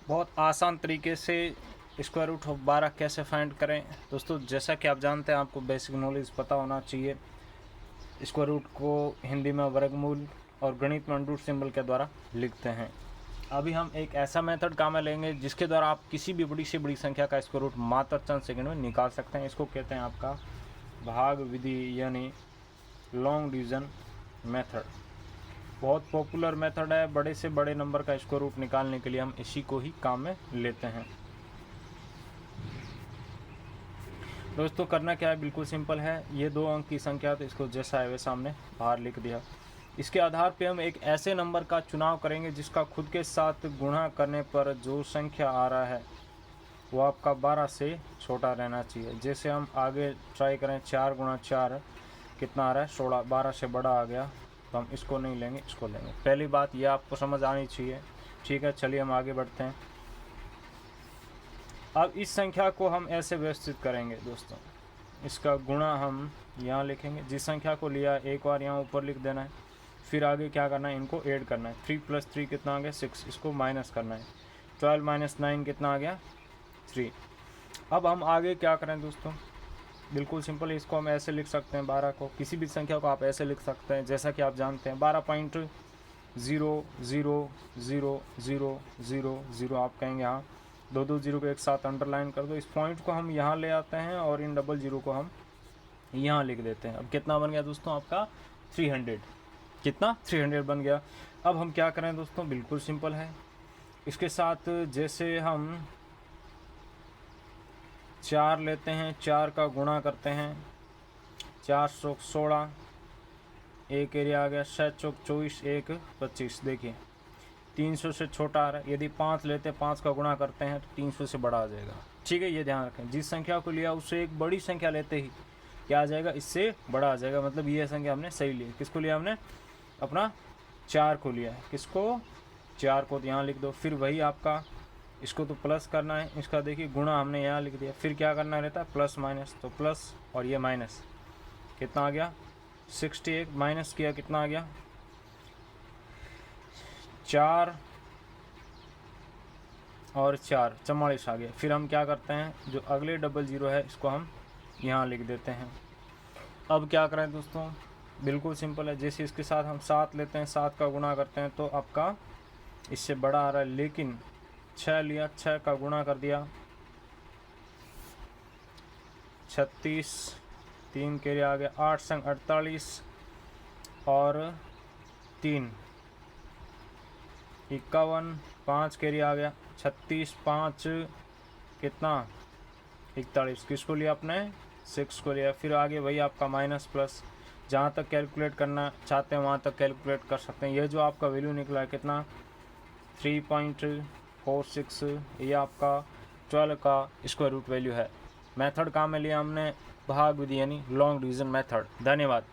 बहुत आसान तरीके से स्क्वायर रूट ऑफ 12 कैसे फाइंड करें। दोस्तों जैसा कि आप जानते हैं, आपको बेसिक नॉलेज पता होना चाहिए। स्क्वायर रूट को हिंदी में वर्गमूल और गणित में अंडर सिंबल के द्वारा लिखते हैं। अभी हम एक ऐसा मेथड काम में लेंगे जिसके द्वारा आप किसी भी बड़ी से बड़ी संख्या का स्क्वायर रूट मात्र चंद सेकंड में निकाल सकते हैं। इसको कहते हैं आपका भाग विधि यानी लॉन्ग डिवीजन मेथड। बहुत पॉपुलर मेथड है। बड़े से बड़े नंबर का स्क्वायर रूट निकालने के लिए हम इसी को ही काम में लेते हैं। दोस्तों करना क्या है, बिल्कुल सिंपल है। ये 2 अंक की संख्या, तो इसको जैसा है वैसा हमने बाहर लिख दिया। इसके आधार पे हम एक ऐसे नंबर का चुनाव करेंगे जिसका खुद के साथ गुणा करने पर जो संख्या आ रहा है वो आपका 12 से छोटा रहना चाहिए। जैसे हम आगे ट्राई करें, 4 गुणा 4 कितना आ रहा है, 16। 12 से बड़ा आ गया तो हम इसको नहीं लेंगे, इसको लेंगे। पहली बात ये आपको समझ आनी चाहिए। ठीक है, चलिए हम आगे बढ़ते हैं। अब इस संख्या को हम ऐसे व्यवस्थित करेंगे दोस्तों, इसका गुणा हम यहाँ लिखेंगे। जिस संख्या को लिया एक बार यहाँ ऊपर लिख देना है। फिर आगे क्या करना है, इनको ऐड करना है। 3 + 3 कितना आ गया, 6। इसको माइनस करना है। 12 - 9 कितना आ गया, 3। अब हम आगे क्या करें दोस्तों, बिल्कुल सिंपल। इसको हम ऐसे लिख सकते हैं, 12 को, किसी भी संख्या को आप ऐसे लिख सकते हैं जैसा कि आप जानते हैं। 12.000000 आप कहेंगे हाँ। 2 जीरो को एक साथ अंडरलाइन कर दो। इस पॉइंट को हम यहाँ ले आते हैं और इन डबल जीरो को हम यहाँ लिख देते हैं। अब कितना बन गया दोस्तों आपका, 300। कितना, 300 बन गया। अब हम क्या करें दोस्तों, बिल्कुल सिंपल है। इसके साथ जैसे हम 4 लेते हैं, 4 का गुणा करते हैं। 4 चौक 16, एक एरिया आ गया। 7 चौक 24, 1 25। देखिए 300 से छोटा आ रहा है। यदि 5 लेते हैं, 5 का गुणा करते हैं तो 300 से बड़ा आ जाएगा। ठीक है, ये ध्यान रखें। जिस संख्या को लिया उससे एक बड़ी संख्या लेते ही क्या आ जाएगा, इससे बड़ा आ जाएगा। मतलब ये संख्या हमने सही ली। किसको लिया हमने, अपना 4 को लिया है। किसको, 4 को, तो यहाँ लिख दो। फिर वही आपका, इसको तो प्लस करना है, इसका देखिए गुणा हमने यहाँ लिख दिया। फिर क्या करना रहता है, प्लस माइनस। तो प्लस और ये माइनस, कितना आ गया, 68। माइनस किया, कितना आ गया, 4 और 4, 44 आ गया। फिर हम क्या करते हैं, जो अगले डबल ज़ीरो है इसको हम यहाँ लिख देते हैं। अब क्या करें दोस्तों, बिल्कुल सिंपल है। जैसे इसके साथ हम 7 लेते हैं, 7 का गुणा करते हैं तो आपका इससे बड़ा आ रहा है। लेकिन 6 लिया, 6 का गुणा कर दिया, 36। 3 के लिए आ गया, 8 संग 48 और 3 51। 5 के लिए आ गया, 36 5 कितना, 41। किसको लिया आपने, 6 को लिया। फिर आगे वही आपका माइनस प्लस, जहाँ तक कैलकुलेट करना चाहते हैं वहाँ तक कैलकुलेट कर सकते हैं। ये जो आपका वैल्यू निकला है कितना, 3.46, ये आपका 12 का स्क्वायर रूट वैल्यू है। मेथड काम में लिया हमने भाग विधि यानी लॉन्ग डिवीजन मेथड। धन्यवाद।